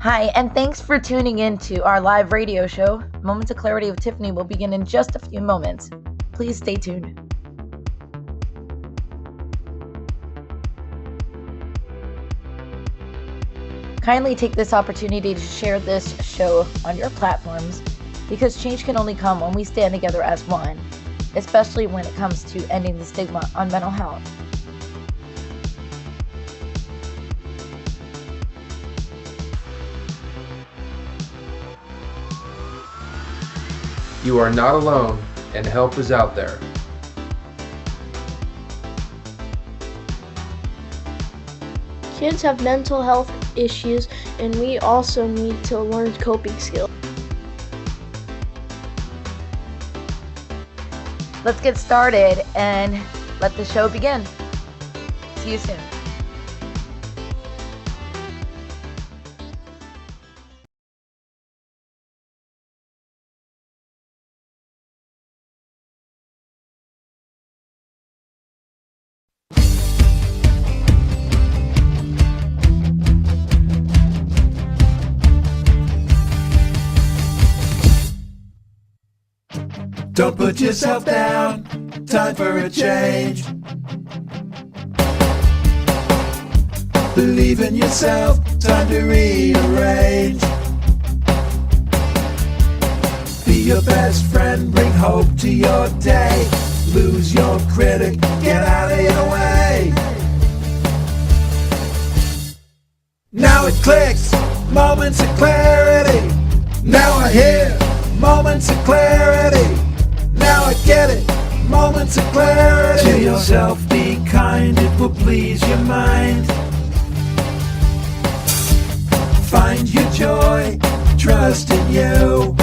Hi, and thanks for tuning in to our live radio show. Moments of Clarity with Tiffany will begin in just a few moments. Please stay tuned. Kindly take this opportunity to share this show on your platforms because change can only come when we stand together as one, especially when it comes to ending the stigma on mental health. You are not alone, and help is out there. Kids have mental health issues, and we also need to learn coping skills. Let's get started and let the show begin. See you soon. Don't put yourself down, time for a change. Believe in yourself, time to rearrange. Be your best friend, bring hope to your day. Lose your critic, get out of your way. Now it clicks, moments of clarity. Now I hear moments of clarity. Now I get it, moments of clarity. To yourself be kind, it will please your mind. Find your joy, trust in you.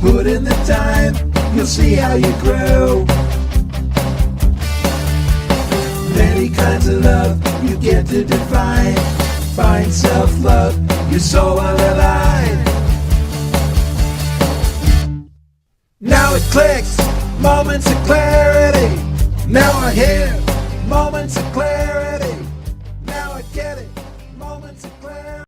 Put in the time, you'll see how you grow. Many kinds of love you get to define. Find self-love, your soul will align. Now it clicks, moments of clarity. Now I hear moments of clarity. Now I get it, moments of clarity.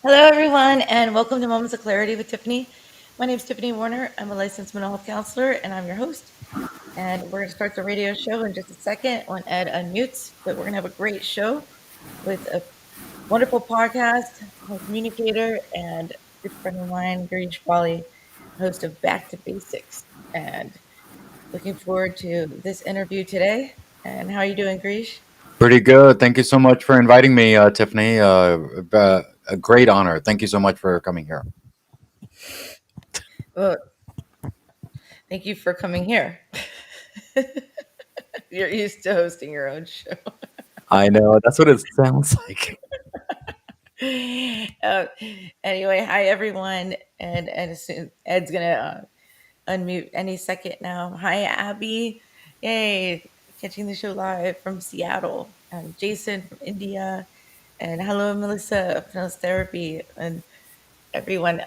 Hello, everyone, and welcome to Moments of Clarity with Tiffany. My name is Tiffany Warner. I'm a licensed mental health counselor, and I'm your host. And we're going to start the radio show in just a second when Ed unmutes, but we're going to have a great show with a wonderful podcast, a communicator, and a good friend of mine, Girish Bali, host of Back to Basics. And looking forward to this interview today. And how are you doing, Girish? Pretty good. Thank you so much for inviting me, Tiffany. A great honor. Thank you so much for coming here. Well, thank you for coming here. You're used to hosting your own show. I know. That's what it sounds like. Anyway, hi everyone, and as soon Ed's gonna unmute any second now. Hi Abby, yay, catching the show live from Seattle. Jason from India, and hello Melissa from Therapy, and everyone.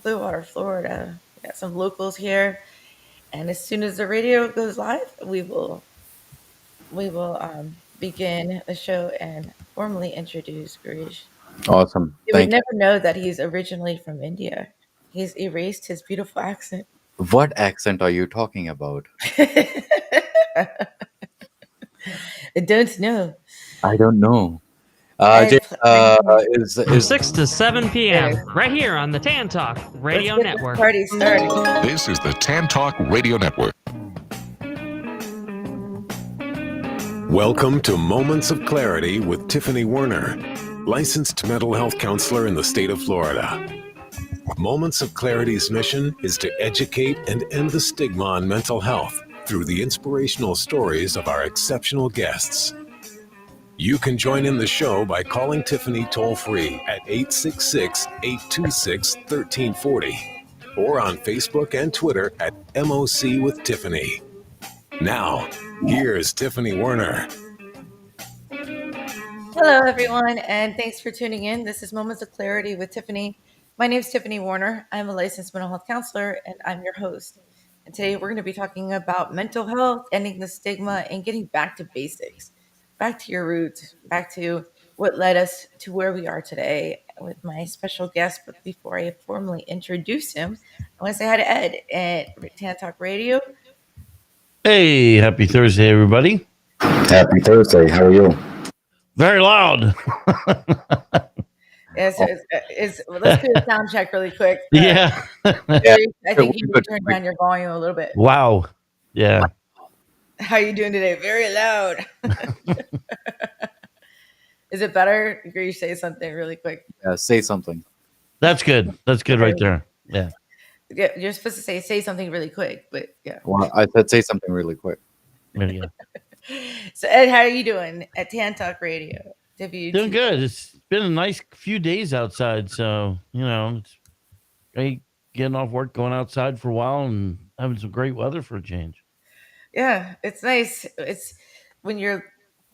Bluewater, Florida. We got some locals here, and as soon as the radio goes live, we will begin the show and formally introduce Garish. Awesome. You would Thank you. never know that he's originally from India. He's erased his beautiful accent. What accent are you talking about? I don't know. I don't know. And Is 6 to 7 p.m. right here on the Tan Talk Radio let's get Network. this party started. This is the Tan Talk Radio Network. Welcome to Moments of Clarity with Tiffany Warner, licensed mental health counselor in the state of Florida. Moments of Clarity's mission is to educate and end the stigma on mental health through the inspirational stories of our exceptional guests. You can join in the show by calling Tiffany toll-free at 866-826-1340 or on Facebook and Twitter at MOC with Tiffany. Now, here's Tiffany Werner. Hello, everyone, and thanks for tuning in. This is Moments of Clarity with Tiffany. My name is Tiffany Warner. I'm a licensed mental health counselor, and I'm your host. And today we're going to be talking about mental health, ending the stigma, and getting back to basics, back to your roots, back to what led us to where we are today with my special guest. But before I formally introduce him, I want to say hi to Ed at Tan Talk Radio. Hey, happy Thursday, everybody. Happy Thursday. How are you? Very loud. Yeah, so let's do a sound check really quick. Yeah. Yeah. I think you need to turn down your volume a little bit. Wow. Yeah. How are you doing today? Very loud. Is it better? Girish, say something really quick. Say something. That's good. That's good right there. Yeah. Yeah, you're supposed to say something really quick, but yeah. Well, I said say something really quick. There you go. So Ed, how are you doing at Tan Talk Radio? Doing good. It's been a nice few days outside, so it's great getting off work, going outside for a while, and having some great weather for a change. Yeah, it's nice. It's when you're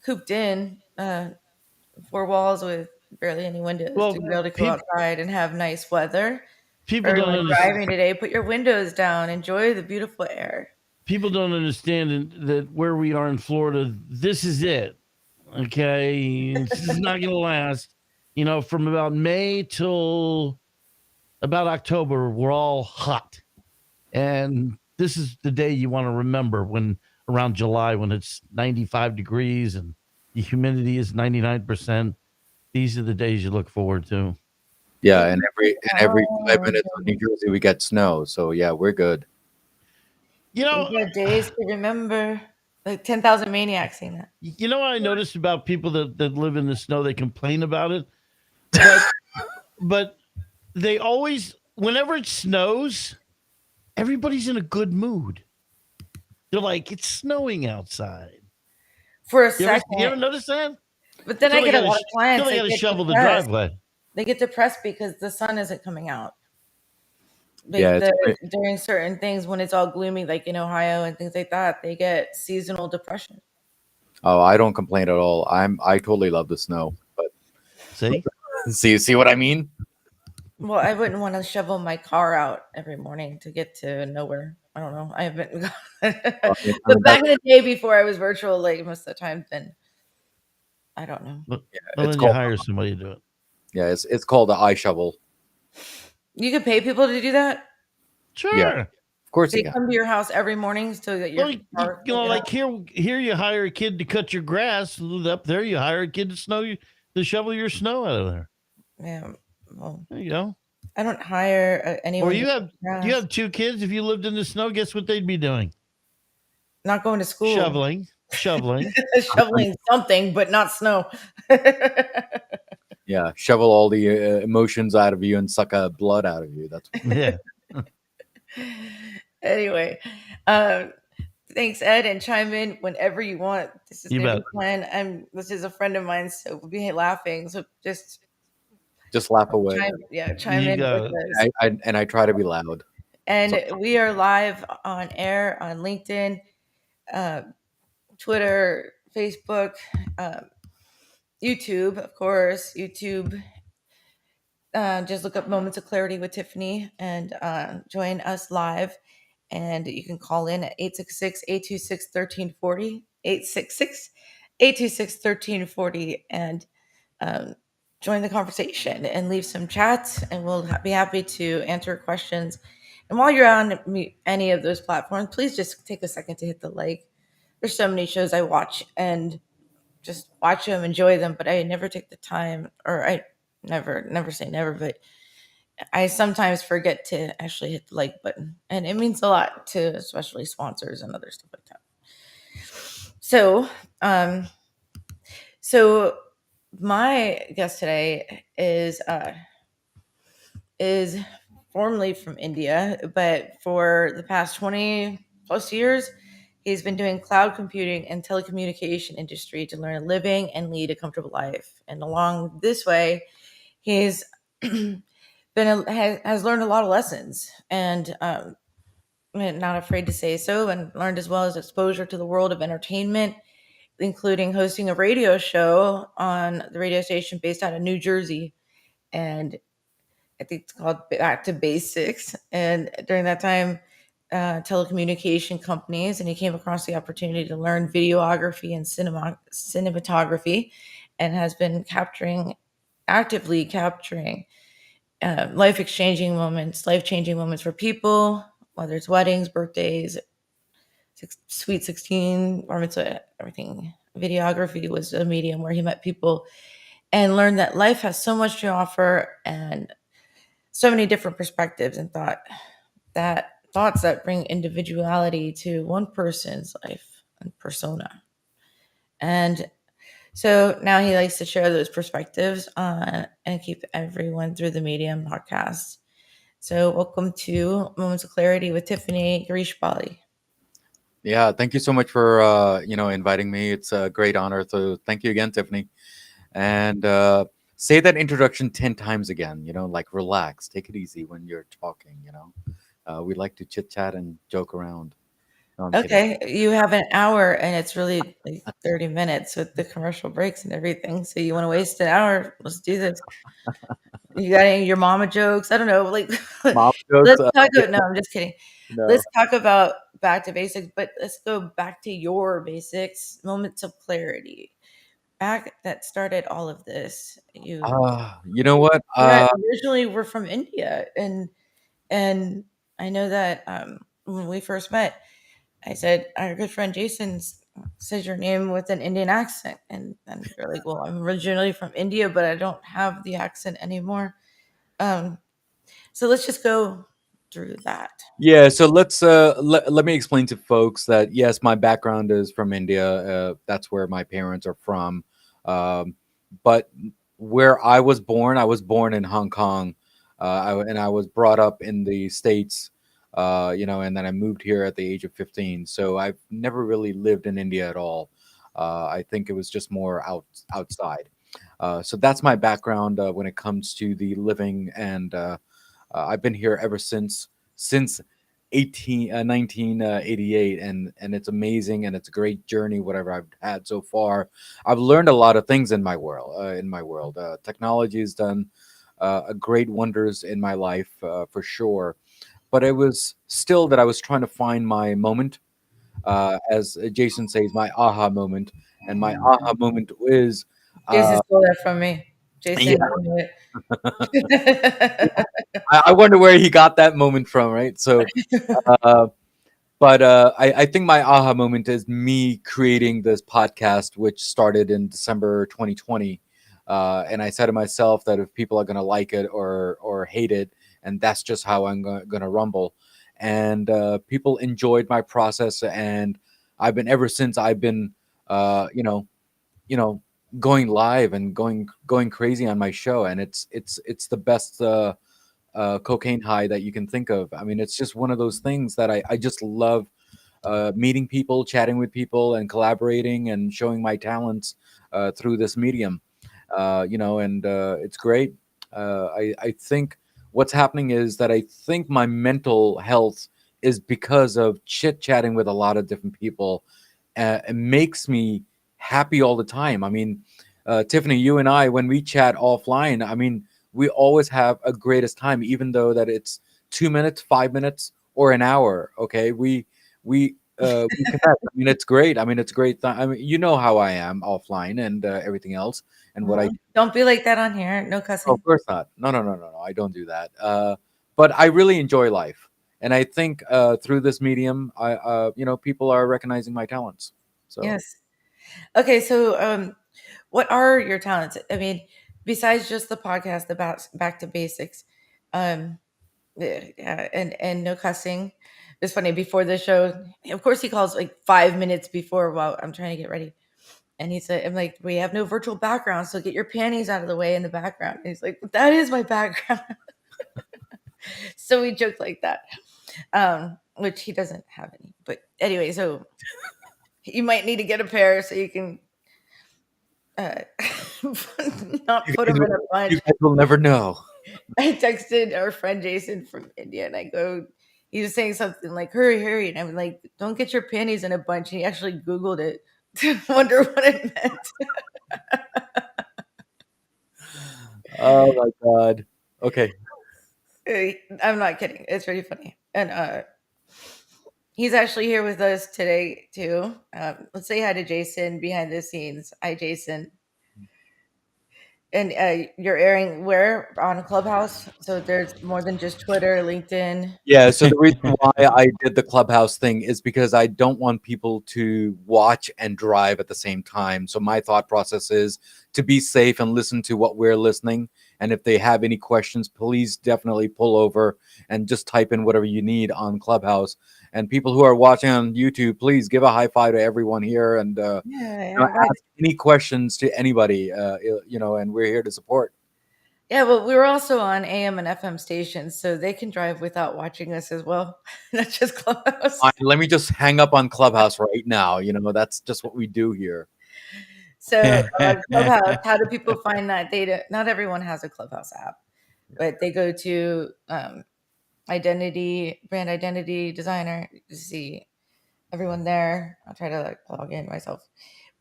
cooped in four walls with barely any windows Well, to be able to go outside and have nice weather. People don't Everyone understand. driving today, put your windows down, enjoy the beautiful air. People don't understand that where we are in Florida, this is it. Okay, this is not going to last. From about May till about October, we're all hot. And this is the day you want to remember, when around July, when it's 95 degrees and the humidity is 99%. These are the days you look forward to. Yeah, and every 5 minutes in New Jersey we get snow, so yeah, we're good. We have days to remember, like 10,000 Maniacs saying that. You know what I noticed about people that live in the snow? They complain about it, but they always, whenever it snows, everybody's in a good mood. They're like, it's snowing outside. For a second. You ever notice that? But then I get a lot of clients. They got to shovel the driveway. They get depressed because the sun isn't coming out. Yeah, during certain things when it's all gloomy, like in Ohio and things like that, they get seasonal depression. Oh, I don't complain at all. I totally love the snow. But see what I mean? Well, I wouldn't want to shovel my car out every morning to get to nowhere. I don't know. I haven't. But back in the day before I was virtual, like most of the time, then I don't know. Well, then you hire somebody to do it. Yeah, it's called the eye shovel. You could pay people to do that? Sure. Yeah, of course they come to your house every morning so that your car, like here you hire a kid to cut your grass. Up there you hire a kid to shovel your snow out of there. Yeah. Well, there you go. I don't hire anyone. Or you have two kids. If you lived in the snow, guess what they'd be doing? Not going to school. Shoveling. Shoveling something, but not snow. Yeah, shovel all the emotions out of you and suck blood out of you. That's yeah. Anyway, thanks, Ed, and chime in whenever you want. This is gonna be fun. This is a friend of mine, so we'll be laughing. So just laugh away. Chime in with us. I try to be loud. And we are live on air on LinkedIn, Twitter, Facebook, YouTube, of course. YouTube. Just look up Moments of Clarity with Tiffany and join us live. And you can call in at 866-826-1340, 866-826-1340, and join the conversation and leave some chats, and we'll be happy to answer questions. And while you're on any of those platforms, please just take a second to hit the like. There's so many shows I watch and just watch them, enjoy them, but I never take the time, or I never say never, but I sometimes forget to actually hit the like button, and it means a lot to especially sponsors and other stuff like that. So my guest today is formerly from India, but for the past 20 plus years He's been doing cloud computing and telecommunication industry to learn a living and lead a comfortable life. And along this way, he's has learned a lot of lessons, and not afraid to say so, and learned as well as exposure to the world of entertainment, including hosting a radio show on the radio station based out of New Jersey. And I think it's called Back to Basics. And during that time, telecommunication companies, and he came across the opportunity to learn videography and cinematography, and has been actively capturing life changing moments for people, whether it's weddings, birthdays, sweet 16, bar mitzvah, everything. Videography was a medium where he met people and learned that life has so much to offer and so many different perspectives, and thoughts that bring individuality to one person's life and persona. And so now he likes to share those perspectives and keep everyone through the medium podcast. So welcome to Moments of Clarity with Tiffany, Girish Bali. Yeah, thank you so much for inviting me. It's a great honor. So thank you again, Tiffany. And say that introduction 10 times again. Like relax, take it easy when you're talking. We like to chit chat and joke around. No, I'm kidding. Okay, you have an hour and it's really like 30 minutes with the commercial breaks and everything. So you want to waste an hour? Let's do this. You got any of your mama jokes? I don't know. Like, Mom jokes. let's talk about, no, I'm just kidding. No. Let's talk about back to basics, but let's go back to your basics, moments of clarity. Back that started all of this. You know what? Originally were from India, and I know that when we first met, I said our good friend Jason says your name with an Indian accent, and you're like, well, I'm originally from India, but I don't have the accent anymore. Um, so let's just go through that. Yeah, so let me explain to folks that yes, my background is from India. That's where my parents are from. Um, but where I was born in Hong Kong, and I was brought up in the States. And then I moved here at the age of 15. So I've never really lived in India at all. I think it was just more outside. So that's my background when it comes to the living, and I've been here ever since 1988, and it's amazing, and it's a great journey whatever I've had so far. I've learned a lot of things in my world. Technology has done a great wonders in my life, for sure, but it was still that I was trying to find my moment, as Jason says, my aha moment. And my aha moment is Jason uh, stole that from me. yeah. Jason, you knew it. I wonder where he got that moment from, right? So uh, But I think my aha moment is me creating this podcast, which started in December 2020. And I said to myself that if people are going to like it or hate it, and that's just how I'm going to rumble. And people enjoyed my process, and I've been ever since I've been, uh, you know, you know, going live and going crazy on my show, and it's the best. Cocaine high that you can think of. I mean, it's just one of those things that I just love, meeting people, chatting with people, and collaborating and showing my talents through this medium. And it's great. I think what's happening is that I think my mental health is because of chit chatting with a lot of different people. It makes me happy all the time. I mean, Tiffany, you and I, when we chat offline, I mean, we always have a greatest time, even though that it's 2 minutes, 5 minutes, or an hour. Okay, we connect. I mean, it's great. I mean, it's great. I mean, you know how I am offline and everything else, and what I. Don't be like that on here. No Oh, cussing. of course not. No, no, no, no, no. I don't do that. But I really enjoy life, and I think through this medium, people are recognizing my talents. So. Yes. Okay, so what are your talents? I mean, besides just the podcast about back to basics, um, yeah, and no cussing. It's funny before the show. Of course, he calls like 5 minutes before while I'm trying to get ready, and he said, "I'm like, we have no virtual background, so get your panties out of the way in the background." And he's like, "That is my background." So we joked like that. which he doesn't have any. But anyway, so you might need to get a pair so you can not put them in a bunch. You guys will never know. I texted our friend Jason from India, and I go, he was saying something like, hurry, hurry. And I'm like, don't get your panties in a bunch. And he actually Googled it to wonder what it meant. Oh my god. Okay. I'm not kidding. It's really funny. And he's actually here with us today, too. Let's say hi to Jason behind the scenes. Hi, Jason. And you're airing where on Clubhouse? So there's more than just Twitter, LinkedIn. Yeah, so the reason why I did the Clubhouse thing is because I don't want people to watch and drive at the same time. So my thought process is to be safe and listen to what we're listening. And if they have any questions, please definitely pull over and just type in whatever you need on Clubhouse. And people who are watching on YouTube, please give a high five to everyone here and ask any questions to anybody, and we're here to support. Yeah, but we're also on AM and FM stations, so they can drive without watching us as well, not just Clubhouse. Fine, let me just hang up on Clubhouse right now. That's just what we do here. So Clubhouse, how do people find that data? Not everyone has a Clubhouse app, but they go to brand identity designer to see everyone there. I'll try to log in myself.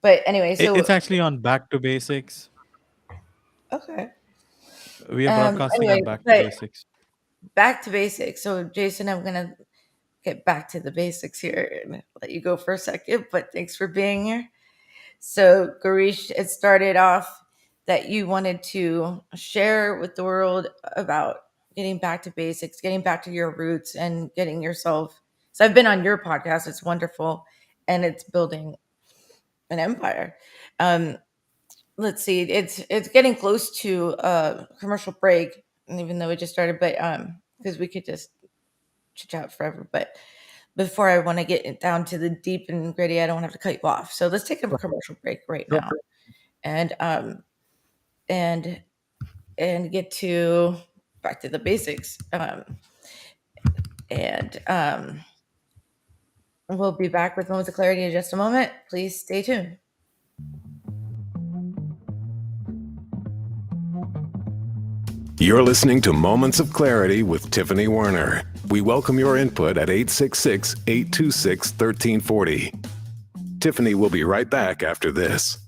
But anyway, so it's actually on Back to Basics. Okay. We are broadcasting Anyway, on Back to Basics. Back to basics. So Jason, I'm gonna get back to the basics here and let you go for a second, but thanks for being here. So Garish, it started off that you wanted to share with the world about getting back to basics, getting back to your roots and getting yourself. So I've been on your podcast. It's wonderful. And it's building an empire. Let's see. It's getting close to a commercial break, even though it just started, but because we could just chit chat forever. But before I want to get down to the deep and gritty, I don't have to cut you off. So let's take a commercial break right now, and get to back to the basics. We'll be back with Moments of Clarity in just a moment. Please stay tuned. You're listening to Moments of Clarity with Tiffany Warner. We welcome your input at 866-826-1340. Tiffany will be right back after this.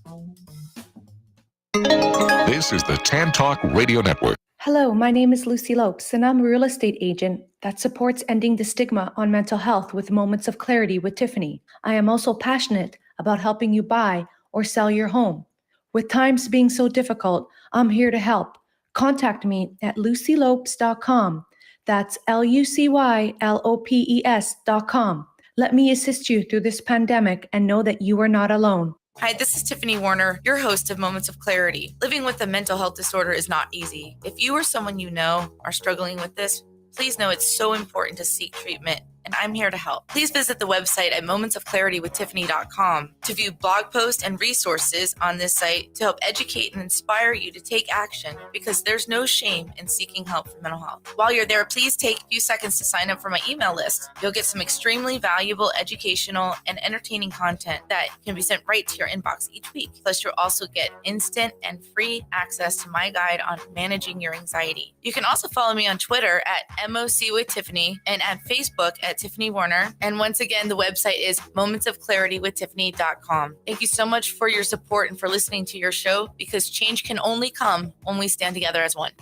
This is the Tan Talk Radio Network. Hello, my name is Lucy Lopes, and I'm a real estate agent that supports ending the stigma on mental health with Moments of Clarity with Tiffany. I am also passionate about helping you buy or sell your home. With times being so difficult, I'm here to help. Contact me at lucylopes.com. That's LUCYLOPES.com. Let me assist you through this pandemic and know that you are not alone. Hi, this is Tiffany Warner, your host of Moments of Clarity. Living with a mental health disorder is not easy. If you or someone you know are struggling with this, please know it's so important to seek treatment, and I'm here to help. Please visit the website at momentsofclaritywithtiffany.com to view blog posts and resources on this site to help educate and inspire you to take action, because there's no shame in seeking help for mental health. While you're there, please take a few seconds to sign up for my email list. You'll get some extremely valuable educational and entertaining content that can be sent right to your inbox each week. Plus, you'll also get instant and free access to my guide on managing your anxiety. You can also follow me on Twitter at MOC with Tiffany and at Facebook at Tiffany Warner. And once again, the website is momentsofclaritywithtiffany.com. Thank you so much for your support and for listening to your show, because change can only come when we stand together as one.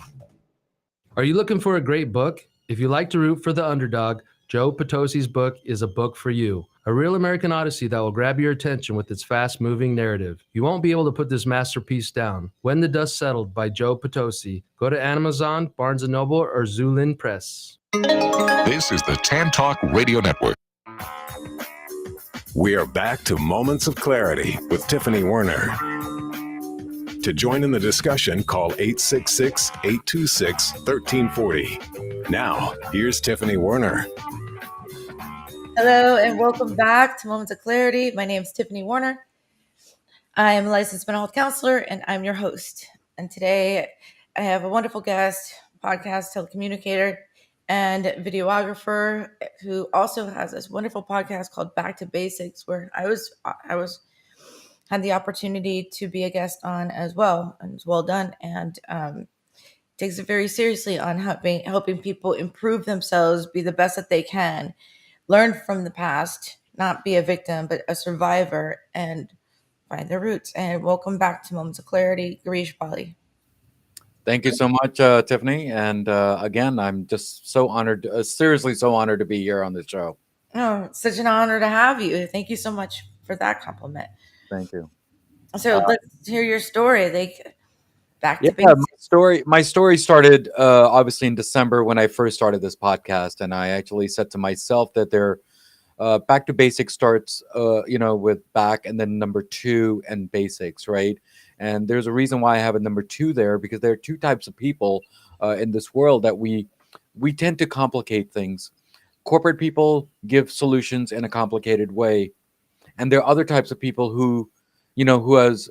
Are you looking for a great book? If you like to root for the underdog, Joe Potosi's book is a book for you. A real American Odyssey that will grab your attention with its fast-moving narrative. You won't be able to put this masterpiece down. When the Dust Settled by Joe Potosi. Go to Amazon, Barnes & Noble, or Zulin Press. This is the Tan Talk Radio Network. We are back to Moments of Clarity with Tiffany Warner. To join in the discussion, call 866-826-1340. Now, here's Tiffany Warner. Hello, and welcome back to Moments of Clarity. My name is Tiffany Warner. I am a licensed mental health counselor, and I'm your host. And today I have a wonderful guest, podcast telecommunicator, and videographer who also has this wonderful podcast called Back to Basics, where I was had the opportunity to be a guest on as well, and it's well done, and takes it very seriously on helping people improve themselves, be the best that they can, learn from the past, not be a victim but a survivor, and find their roots. And welcome back to Moments of Clarity, Girish Bali. Thank you so much, Tiffany. And again, I'm just so honored, seriously so honored to be here on the show. Oh, it's such an honor to have you. Thank you so much for that compliment. Thank you. So let's hear your story. Like back Yeah, to basics. my story started obviously in December when I first started this podcast, and I actually said to myself that back to basics starts with back and then number two and basics, right? And there's a reason why I have a number two there, because there are two types of people in this world that we tend to complicate things. Corporate people give solutions in a complicated way, and there are other types of people who has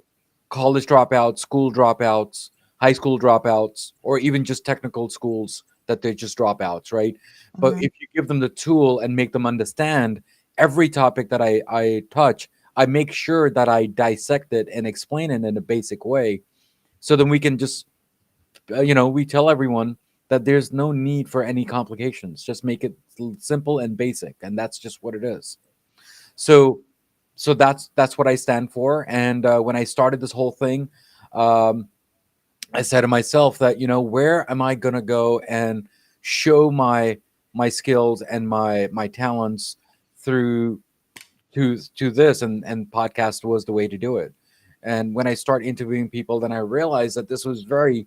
college dropouts, school dropouts, high school dropouts, or even just technical schools that they're just dropouts, right? But if you give them the tool and make them understand every topic that I touch, I make sure that I dissect it and explain it in a basic way, so then we can just we tell everyone that there's no need for any complications. Just make it simple and basic, and that's just what it is. So that's what I stand for. And when I started this whole thing, um, I said to myself that, where am I going to go and show my skills and my talents through to this, and podcast was the way to do it. And when I start interviewing people, then I realized that this was very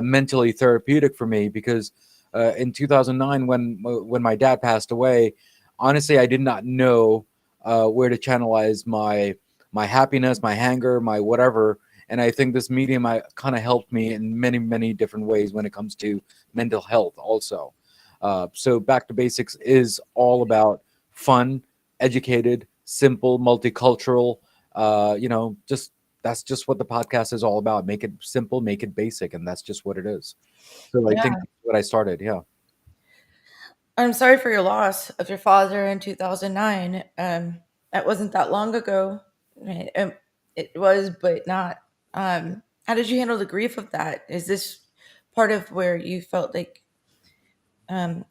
mentally therapeutic for me, because in 2009, when my dad passed away, honestly, I did not know where to channelize my happiness, my anger, my whatever. And I think this medium kind of helped me in many, many different ways when it comes to mental health also. So Back to Basics is all about fun, educated, simple, multicultural. Just that's just what the podcast is all about. Make it simple, make it basic, and that's just what it is. So I Yeah. think that's what I started. Yeah. I'm sorry for your loss of your father in 2009. That wasn't that long ago. Right? It was, but not. How did you handle the grief of that? Is this part of where you felt like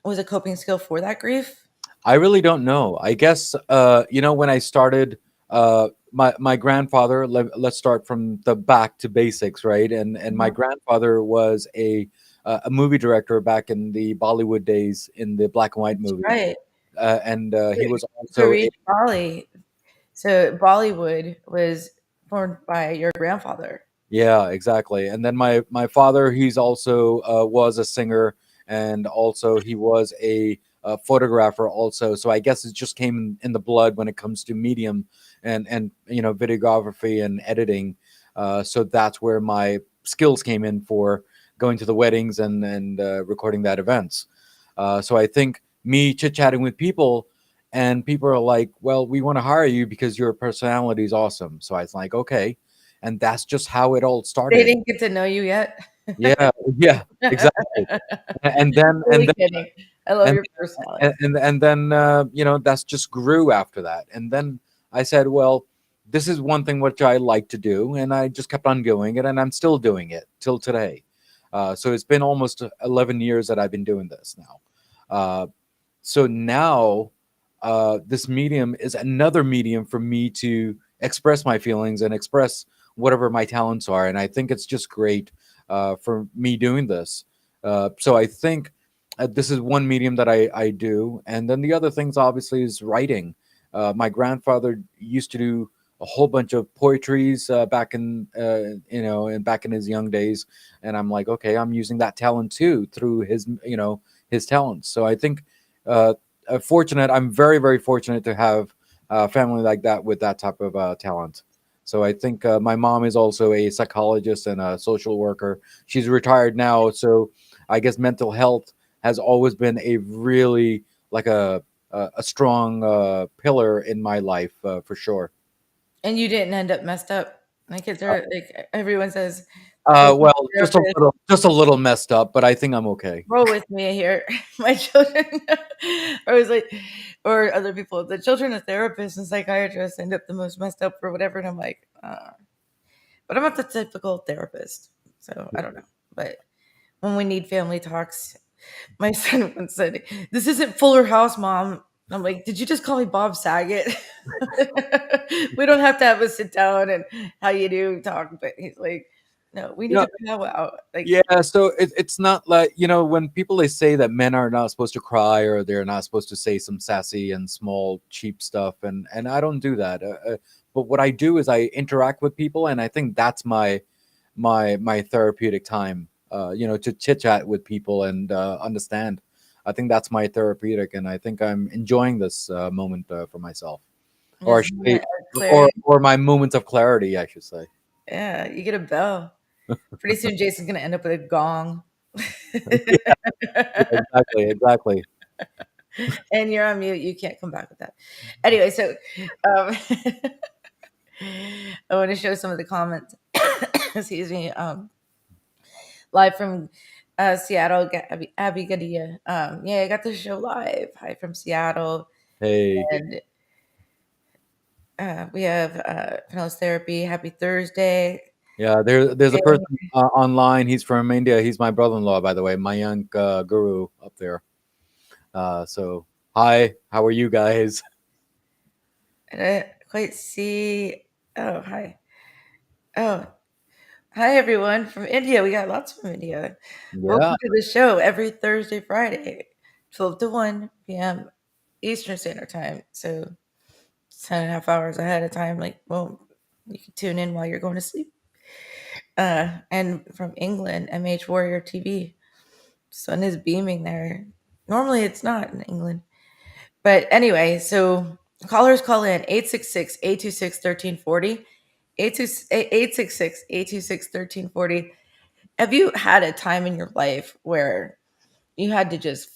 was a coping skill for that grief? I really don't know. I guess when I started, my grandfather. Let's start from the back to basics, right? And my grandfather was a movie director back in the Bollywood days, in the black and white That's movies, right. and he was also Garish Bali. So Bollywood was formed by your grandfather. yeah, exactly. And then my father, he's also was a singer, and also he was a photographer also. So I guess it just came in the blood when it comes to medium and videography and editing. So that's where my skills came in for going to the weddings and recording that events. So I think me chit chatting with people, and people are like, "Well, we want to hire you because your personality is awesome." So I was like, "Okay." And that's just how it all They started. didn't get to know you yet. Yeah, yeah, exactly. And then and Really then kidding. I love and your personality. and then that's just grew after that. And then I said, well, this is one thing which I like to do, and I just kept on doing it, and I'm still doing it till today. So it's been almost 11 years that I've been doing this now. Uh, so now this medium is another medium for me to express my feelings and express whatever my talents are, and I think it's just great for me doing this. So I think this is one medium that I do, and then the other things obviously is writing. My grandfather used to do a whole bunch of poetries back in and back in his young days, and I'm like, okay, I'm using that talent too through his talents. So I think uh, fortunate. I'm very, very fortunate to have a family like that with that type of talent. So I think my mom is also a psychologist and a social worker. She's retired now, so I guess mental health has always been a really like a strong pillar in my life for sure. And you didn't end up messed up. Like, is there, like everyone says, Well, therapist. just a little messed up, but I think I'm okay. Roll with me here. My children, or was like, or other people, the children of therapists and psychiatrists end up the most messed up for whatever. And I'm like, but I'm not the typical therapist. So I don't know. But when we need family talks, my son once said, "This isn't Fuller House, Mom." I'm like, "Did you just call me Bob Saget?" We don't have to have a sit down and how you do talk. But he's like, "No, we need Yeah, to powwow." Like, yeah. So it's not like, when people they say that men are not supposed to cry or they're not supposed to say some sassy and small cheap stuff, and I don't do that. But what I do is I interact with people, and I think that's my therapeutic time. To chit chat with people and understand. I think that's my therapeutic, and I think I'm enjoying this moment for myself, or I this should say, moment of clarity. or my moments of clarity, I should say. Yeah, you get a bell. Pretty soon, Jason's gonna end up with a gong. Yeah, exactly, exactly. And you're on mute. You can't come back with that. Anyway, so um, I want to show some of the comments. Excuse me. Live from Seattle, Abby Gadia. Yeah, I got the show live. Hi from Seattle. Hey, And we have Pinellas Therapy. Happy Thursday. yeah, there's a person online. He's from India. He's my brother-in-law, by the way, Mayank Guru up there. So hi, how are you guys? I don't quite see. Oh, hi. Oh, hi, everyone from India. We got lots from India. Yeah. Welcome to the show every Thursday, Friday, 12 to 1 p.m. Eastern Standard Time. So 10.5 hours ahead of time. Like, well, you can tune in while you're going to sleep. And from England, MH Warrior TV. Sun is beaming there. Normally it's not in England. But anyway, so callers call in 866-826-1340. 866-826-1340. Have you had a time in your life where you had to just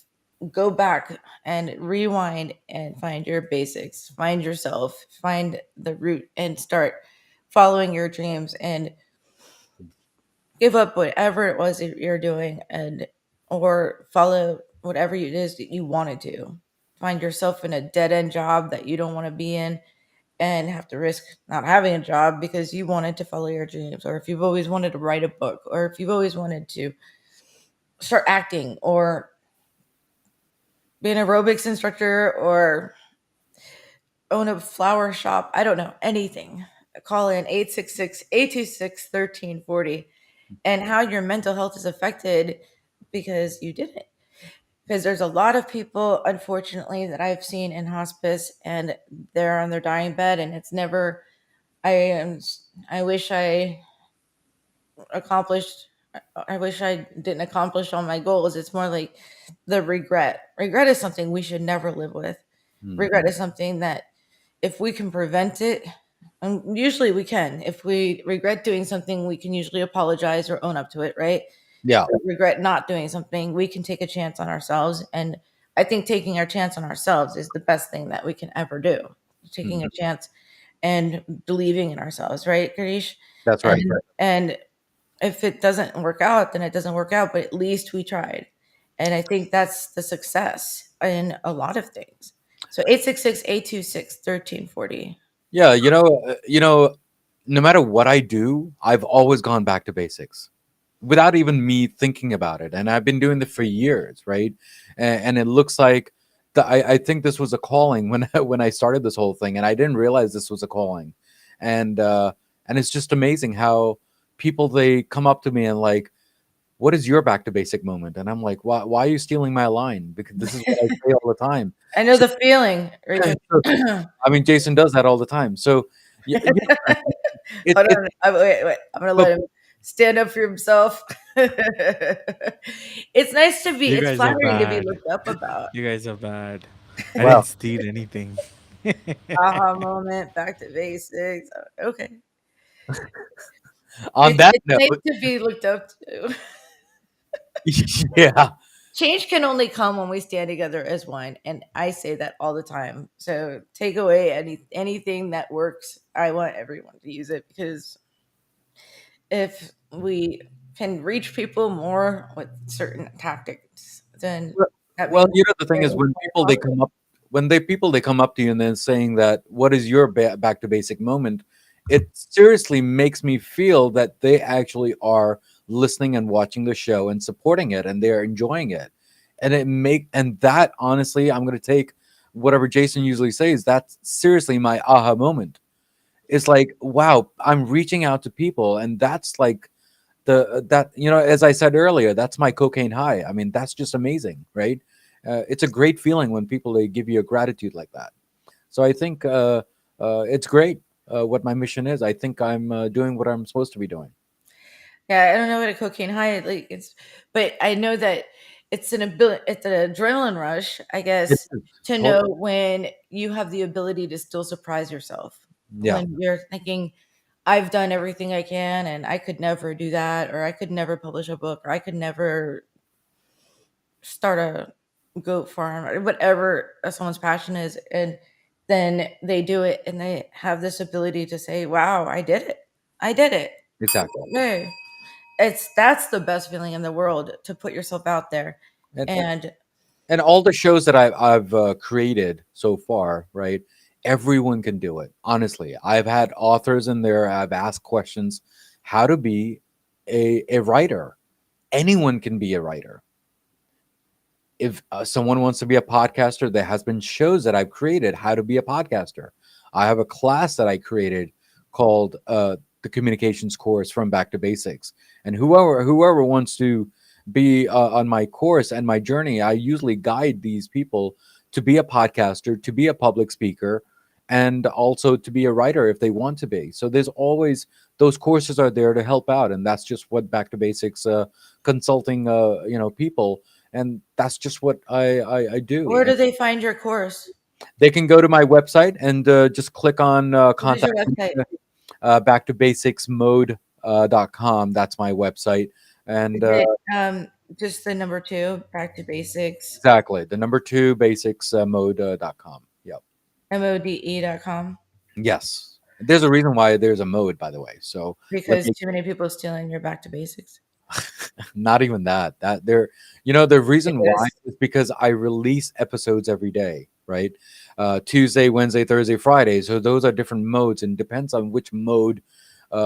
go back and rewind and find your basics, find yourself, find the root, and start following your dreams and give up whatever it was that you're doing, and or follow whatever it is that you want to do? Find yourself in a dead end job that you don't want to be in and have to risk not having a job because you wanted to follow your dreams, or if you've always wanted to write a book, or if you've always wanted to start acting or be an aerobics instructor or own a flower shop. I don't know, anything. Call in 866-826-1340, and how your mental health is affected because you did it. Because there's a lot of people, unfortunately, that I've seen in hospice and they're on their dying bed, and it's never, I am, I wish I accomplished, I wish I didn't accomplish all my goals. It's more like the regret. Regret is something we should never live with. Regret is something that if we can prevent it, and usually we can. If we regret doing something, we can usually apologize or own up to it, right? Yeah. If we regret not doing something, we can take a chance on ourselves. And I think taking our chance on ourselves is the best thing that we can ever do. Taking a chance and believing in ourselves, right, Garish? That's right. And if it doesn't work out, then it doesn't work out, but at least we tried. And I think that's the success in a lot of things. So 866-826-1340. Yeah, no matter what I do, I've always gone back to basics without even me thinking about it. And I've been doing it for years, right? And it looks like I think this was a calling when when I started this whole thing, and I didn't realize this was a calling. And it's just amazing how people they come up to me and like, what is your back to basic moment? And I'm like, why are you stealing my line? Because this is what I say all the time. I know the feeling. Right? I mean, Jason does that all the time. So, yeah, Hold on. Wait. I'm going to let him stand up for himself. It's nice to be, You it's guys are flattering to be bad. looked up about. You guys are bad. I Wow. didn't steal anything. Aha moment, back to basics. Okay. On that It's note, nice to be looked up to. yeah, Change can only come when we stand together as one, and I say that all the time. So take away anything that works. I want everyone to use it, because if we can reach people more with certain tactics than that Well, being the thing is, when people they come up to you and then saying that, what is your back to basic moment, it seriously makes me feel that they actually are listening and watching the show and supporting it, and they're enjoying it. And that, honestly, I'm going to take whatever Jason usually says, that's seriously my aha moment. It's like, wow, I'm reaching out to people, and that's like as I said earlier, that's my cocaine high. I mean, that's just amazing, right? It's a great feeling when people, they give you a gratitude like that. So I think it's great what my mission is. I think I'm doing what I'm supposed to be doing. Yeah, I don't know what a cocaine high like it's, but I know that it's an ability, it's an adrenaline rush, I It guess, is, to know totally. when you have the ability to still surprise yourself. Yeah, When you're thinking, I've done everything I can and I could never do that, or I could never publish a book, or I could never start a goat farm, or whatever someone's passion is, and then they do it and they have this ability to say, wow, I did it. I did it. exactly. Yay. That's the best feeling in the world, to put yourself out there. And And and all the shows that I've created so far, right? Everyone can do it. Honestly, I've had authors in there. I've asked questions, how to be a writer. Anyone can be a writer. If someone wants to be a podcaster, there has been shows that I've created how to be a podcaster. I have a class that I created called the communications course from back to basics. And whoever wants to be on my course and my journey, I usually guide these people to be a podcaster, to be a public speaker, and also to be a writer if they want to be. So there's always, those courses are there to help out, and that's just what back to basics consulting people, and that's just what I do. where do And they find your course? they can go to my website and just click on What is your contact me, website? back to basics mode.com. That's my website. Is And it just the number two, back to basics, exactly, the number two, basics mode.com. Yep. mode.com? Yes. There's a reason why there's a mode, by the way. So let Because me, too many people stealing your back to basics. not even that. That there, the It reason why is. is because I release episodes every day, right? Tuesday, Wednesday, Thursday, Friday. So those are different modes, and depends on which mode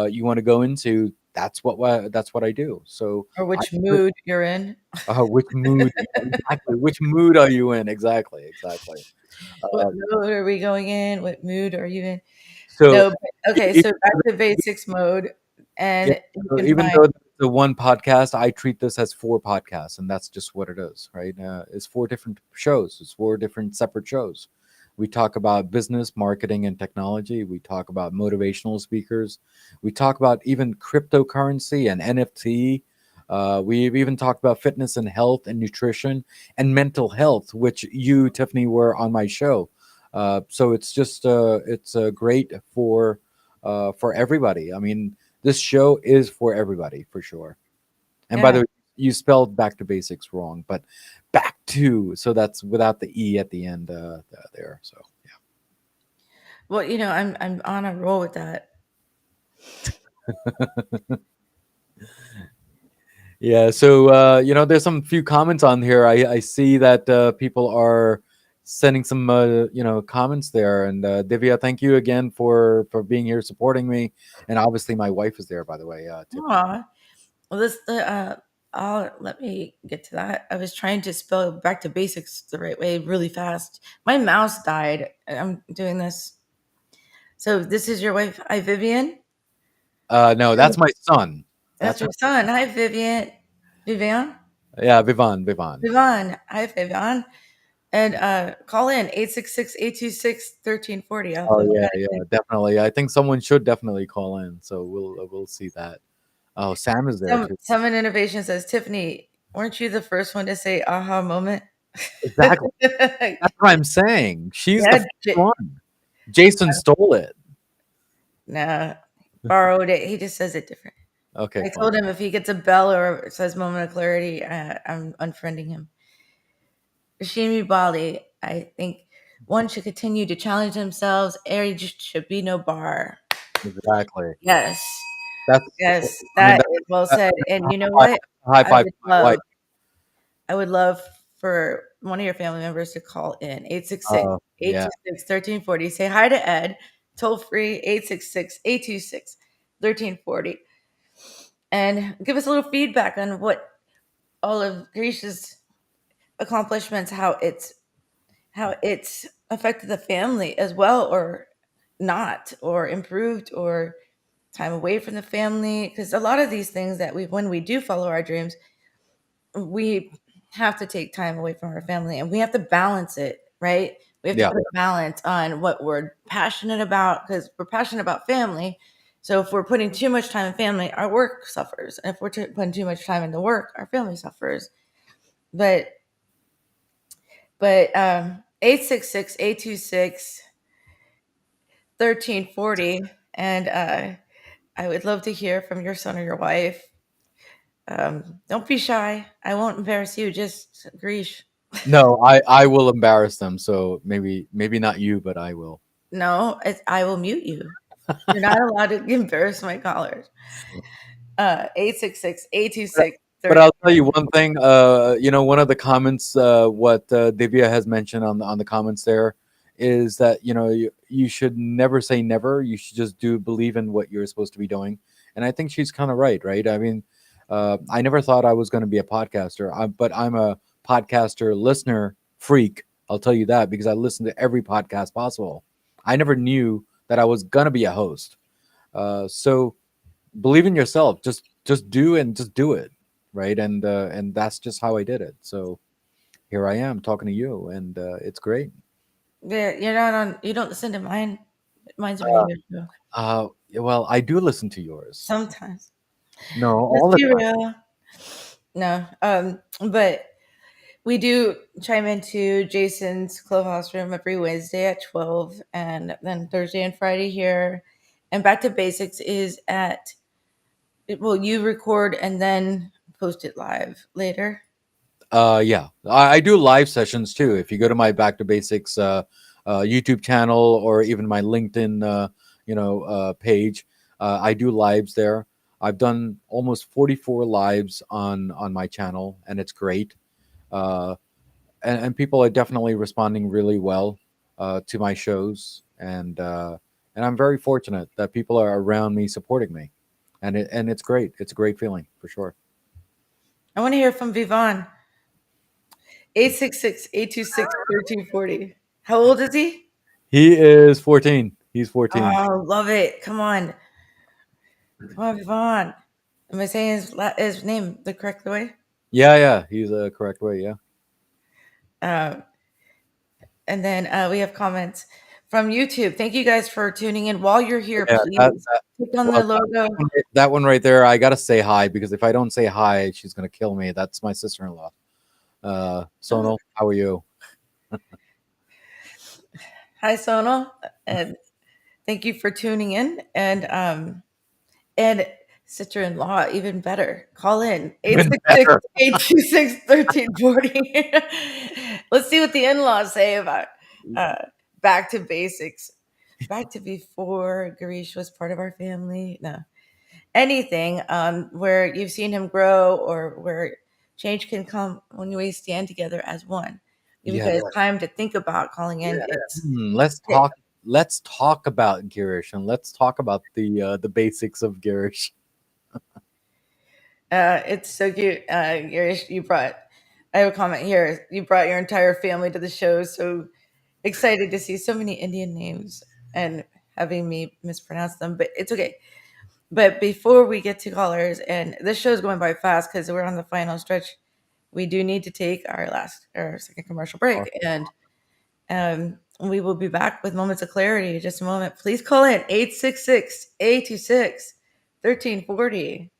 you want to go into. That's what I do. So Or I, which mood you're in. which mood exactly? Which mood are you in? Exactly, exactly. What Uh, mode are we going in? What mood are you in? so No, but okay, even so back to basics mode, Yeah. and you So can even find though the one podcast, I treat this as four podcasts, and that's just what it is, right? It's four different shows. It's four different separate shows. We talk about business, marketing, and technology. We talk about motivational speakers. We talk about even cryptocurrency and NFT. We've even talked about fitness and health and nutrition and mental health, which you, Tiffany, were on my show. So it's just it's great for everybody. I mean, this show is for everybody for sure. And by yeah. the way, you spelled back to basics wrong, but back to, so that's without the e at the end there. So Well, I'm on a roll with that. yeah. So there's some few comments on here. I see that people are sending some comments there. And Divya, thank you again for being here supporting me. And obviously my wife is there, by the way, Tiffany. Aw. Well, let me get to that. I was trying to spell back to basics the right way really fast. My mouse died. I'm doing this. So this is your wife. Hi, Vivian. No, that's my son. That's That's your her. son. Hi, Vivian. Vivian? Yeah, Vivan. Vivian. Hi, Vivian. And call in 866-826-1340. I'll Oh put yeah, that yeah, in. definitely. I think someone should definitely call in, so we'll see that. Oh, Sam is there too. Summon Innovation says, Tiffany, weren't you the first one to say aha moment? Exactly. That's what I'm saying. She's the Yeah, first one. Jason stole it. no, borrowed it. He just says it different. Okay, I fine. told him if he gets a bell or says moment of clarity, I'm unfriending him. Girish Bali, I think one should continue to challenge themselves. Age should be no bar. Exactly. Yes. That's Yes, I mean that is well said. And you know high, what? high I five would to my wife. love for one of your family members to call in 866 Yeah. 826 1340. Say hi to Ed, toll free 866 826 1340. And give us a little feedback on what all of Grish's accomplishments, how it's affected the family as well, or not, or improved, or time away from the family. Because a lot of these things that when we do follow our dreams, we have to take time away from our family, and we have to balance it, right? We have to Yeah. put a balance on what we're passionate about, because we're passionate about family. So if we're putting too much time in family, our work suffers. And if we're putting too much time into work, our family suffers. But 866 1340. And I would love to hear from your son or your wife. Don't be shy. I won't embarrass you. Just Garish. No, I will embarrass them. So maybe not you, but I will. No, I will mute you. You're not allowed to embarrass my callers. 866 826 But I'll tell you one thing. One of the comments, what Divya has mentioned on the comments there, is that you should never say never. You should just believe in what you're supposed to be doing. And I think she's kind of right, right? I mean, I never thought I was going to be a podcaster, but I'm a podcaster listener freak. I'll tell you that because I listen to every podcast possible. I never knew that I was going to be a host. So believe in yourself. Just do and just do it, right? And that's just how I did it. So here I am talking to you, and it's great. Yeah, you're not on. You don't listen to mine. Mine's a radio show. Well, I do listen to yours. Sometimes. No, Let's all the be time. real. No. But we do chime into Jason's clubhouse room every Wednesday at 12, and then Thursday and Friday here. And Back to Basics is you record and then post it live later. Yeah, I do live sessions too. If you go to my Back to Basics YouTube channel or even my LinkedIn, page, I do lives there. I've done almost 44 lives on my channel, and it's great. Uh, and people are definitely responding really well to my shows, and I'm very fortunate that people are around me supporting me, and it's great. It's a great feeling for sure. I want to hear from Vivon. 866 826 1340. How old is he? He is 14. He's 14. Oh, love it. Come on. Come on, Vivon. Am I saying his name the correct way? Yeah, he's a correct way. Yeah. Uh, and then we have comments from YouTube. Thank you guys for tuning in. While you're here, Yeah, please click on the well, logo. that one right there, I gotta say hi because if I don't say hi, she's gonna kill me. That's my sister-in-law. Sonal, how are you? Hi, Sonal, and thank you for tuning in. And sister-in-law, even better. Call in Even 866 better. 826 1340. Let's see what the in-laws say about uh, Back to Basics. Back to before Garish was part of our family. No, anything where you've seen him grow, or where change can come when we stand together as one. Give you Yeah. guys time to think about calling in. Let's talk. Let's talk about Girish and let's talk about the basics of Girish. It's so cute. Garish, I have a comment here. You brought your entire family to the show. So excited to see so many Indian names and having me mispronounce them, but it's okay. But before we get to callers, and this show's going by fast because we're on the final stretch, we do need to take our second commercial break, and we will be back with Moments of Clarity in just a moment. Please call in 866-826-1340,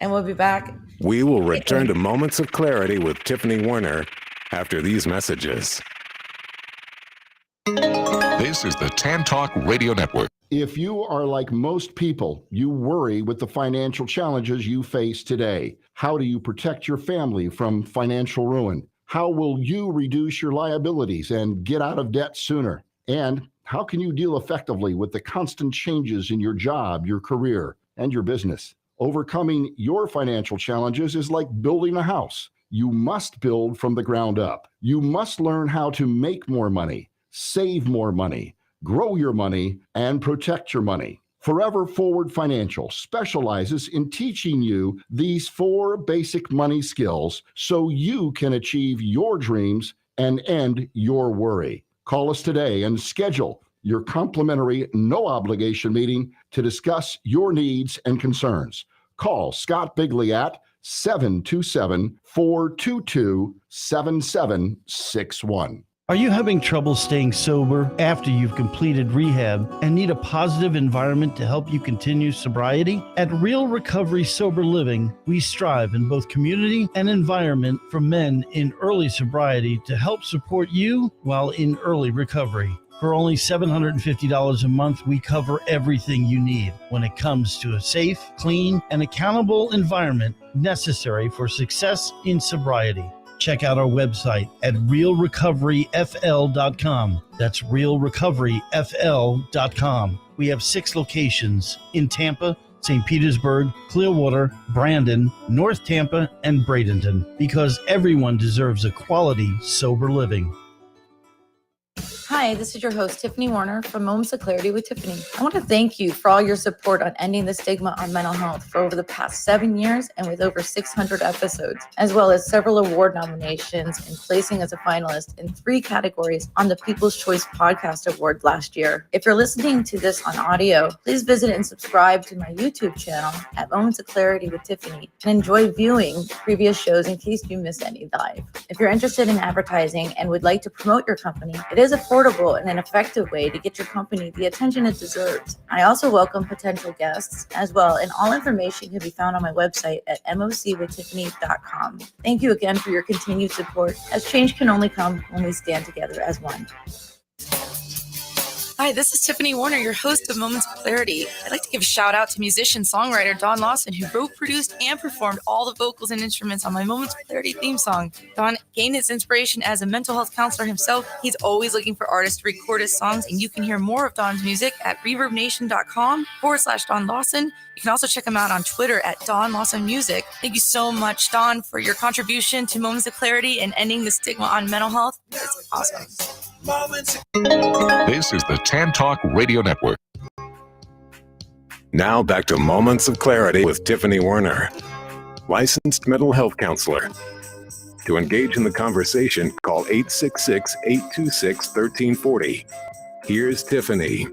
and we'll be back. We will return to Moments of Clarity with Tiffany Warner after these messages. This is the Tan Talk Radio Network. If you are like most people, you worry with the financial challenges you face today. How do you protect your family from financial ruin? How will you reduce your liabilities and get out of debt sooner? And How can you deal effectively with the constant changes in your job, your career, and your business? Overcoming your financial challenges is like building a house. You must build from the ground up. You must learn how to make more money, save more money, grow your money, and protect your money. Forever Forward Financial specializes in teaching you these 4 basic money skills so you can achieve your dreams and end your worry. Call us today and schedule your complimentary, no obligation meeting to discuss your needs and concerns. Call Scott Bigley at 727-422-7761. Are you having trouble staying sober after you've completed rehab and need a positive environment to help you continue sobriety? At Real Recovery Sober Living, we strive in both community and environment for men in early sobriety to help support you while in early recovery. For only $750 a month, we cover everything you need when it comes to a safe, clean, and accountable environment necessary for success in sobriety. Check out our website at realrecoveryfl.com. That's realrecoveryfl.com. We have 6 locations in Tampa, St. Petersburg, Clearwater, Brandon, North Tampa, and Bradenton, because everyone deserves a quality, sober living. Hi, this is your host, Tiffany Warner from Moments of Clarity with Tiffany. I want to thank you for all your support on ending the stigma on mental health for over the past 7 years and with over 600 episodes, as well as several award nominations and placing as a finalist in 3 categories on the People's Choice Podcast Award last year. If you're listening to this on audio, please visit and subscribe to my YouTube channel at Moments of Clarity with Tiffany and enjoy viewing previous shows in case you miss any live. If you're interested in advertising and would like to promote your company, it is affordable and an effective way to get your company the attention it deserves. I also welcome potential guests as well, and all information can be found on my website at mocwithtiffany.com. Thank you again for your continued support, as change can only come when we stand together as one. Hi, this is Tiffany Warner, your host of Moments of Clarity. I'd like to give a shout out to musician-songwriter Don Lawson, who wrote, produced, and performed all the vocals and instruments on my Moments of Clarity theme song. Don gained his inspiration as a mental health counselor himself. He's always looking for artists to record his songs, and you can hear more of Don's music at reverbnation.com/Don Lawson. You can also check him out on Twitter at Don Lawson Music. Thank you so much, Don, for your contribution to Moments of Clarity and ending the stigma on mental health. It's awesome. This is the Tan Talk Radio Network. Now back to Moments of Clarity with Tiffany Warner, licensed mental health counselor. To engage in the conversation, call 866-826-1340. Here's Tiffany.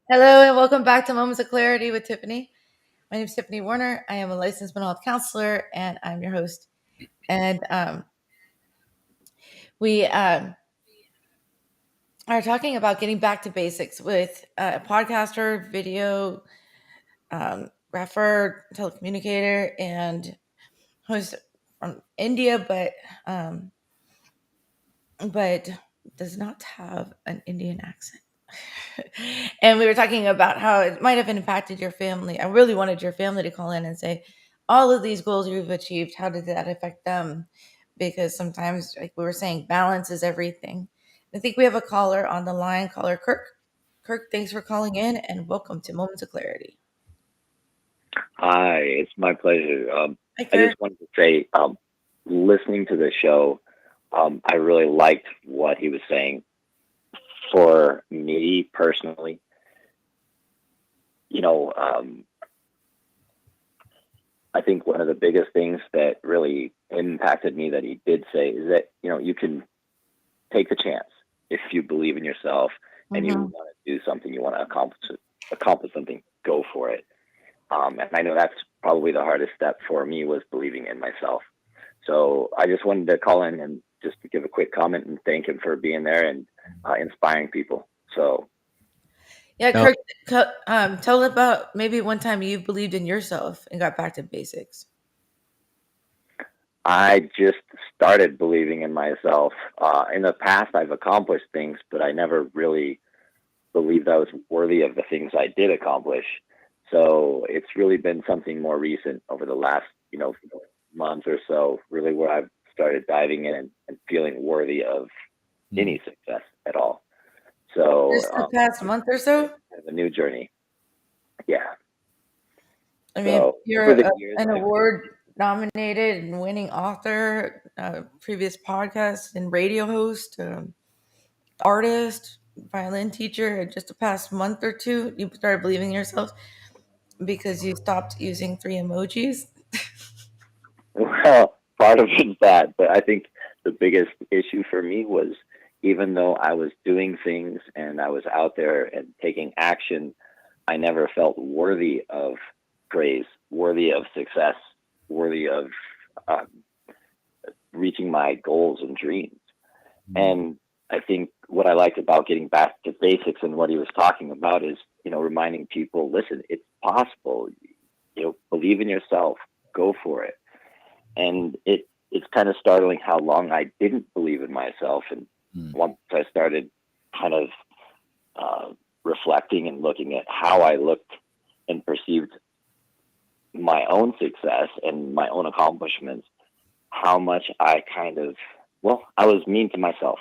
Hello and welcome back to Moments of Clarity with Tiffany. My name is Tiffany Warner. I am a licensed mental health counselor and I'm your host. And we are talking about getting back to basics with a podcaster, video grapher, telecommunicator, and host from India, but does not have an Indian accent. And we were talking about how it might have impacted your family. I really wanted your family to call in and say, all of these goals you've achieved, how did that affect them? Because sometimes, like we were saying, balance is everything. I think we have a caller on the line, caller Kirk. Kirk, thanks for calling in and welcome to Moments of Clarity. Hi, it's my pleasure. Hi, I Kirk. just wanted to say, listening to the show, I really liked what he was saying. For me personally, I think one of the biggest things that really impacted me that he did say is that, you can take the chance if you believe in yourself and you want to do something, you want to accomplish something, go for it. And I know that's probably the hardest step for me, was believing in myself. So I just wanted to call in and just to give a quick comment and thank him for being there and inspiring people. So, Yeah, Kirk, tell about maybe one time you believed in yourself and got back to basics. I just started believing in myself. In the past, I've accomplished things, but I never really believed I was worthy of the things I did accomplish. So it's really been something more recent over the last, month or so, really, where I've started diving in and feeling worthy of any success at all. So Just the past month or so? a new journey. Yeah. I mean, So you're over the years, an award nominated and winning author, previous podcast and radio host, artist, violin teacher. And just the past month or two, you started believing in yourself because you stopped using 3 emojis. well, part of it's that, but I think the biggest issue for me was, even though I was doing things and I was out there and taking action, I never felt worthy of praise, worthy of success, worthy of reaching my goals and dreams. And I think what I liked about getting back to basics and what he was talking about is, reminding people, listen, it's possible. Believe in yourself, go for it. And it's kind of startling how long I didn't believe in myself. And once I started kind of reflecting and looking at how I looked and perceived my own success and my own accomplishments, how much I I was mean to myself.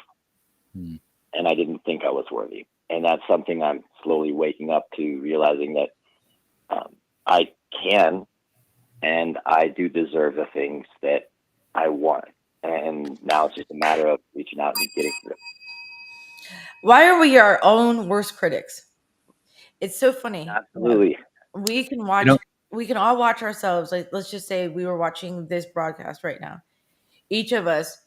And I didn't think I was worthy. And that's something I'm slowly waking up to, realizing that I can and I do deserve the things that I want. And now it's just a matter of reaching out and getting to it. Why are we our own worst critics? It's so funny. Absolutely. We can watch, we can all watch ourselves. Like, let's just say we were watching this broadcast right now. Each of us,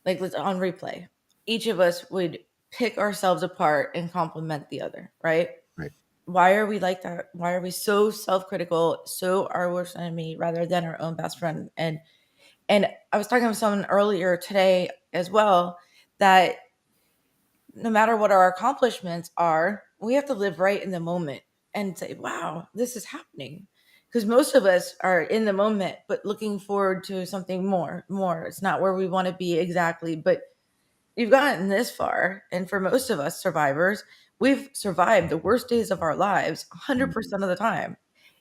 like, let's on replay, each of us would pick ourselves apart and compliment the other, right? Right. Why are we like that? Why are we so self-critical, so our worst enemy rather than our own best friend? And I was talking with someone earlier today as well, that no matter what our accomplishments are, we have to live right in the moment and say, wow, this is happening. Because most of us are in the moment, but looking forward to something more. It's not where we want to be exactly, but we've gotten this far. And for most of us survivors, we've survived the worst days of our lives 100% of the time.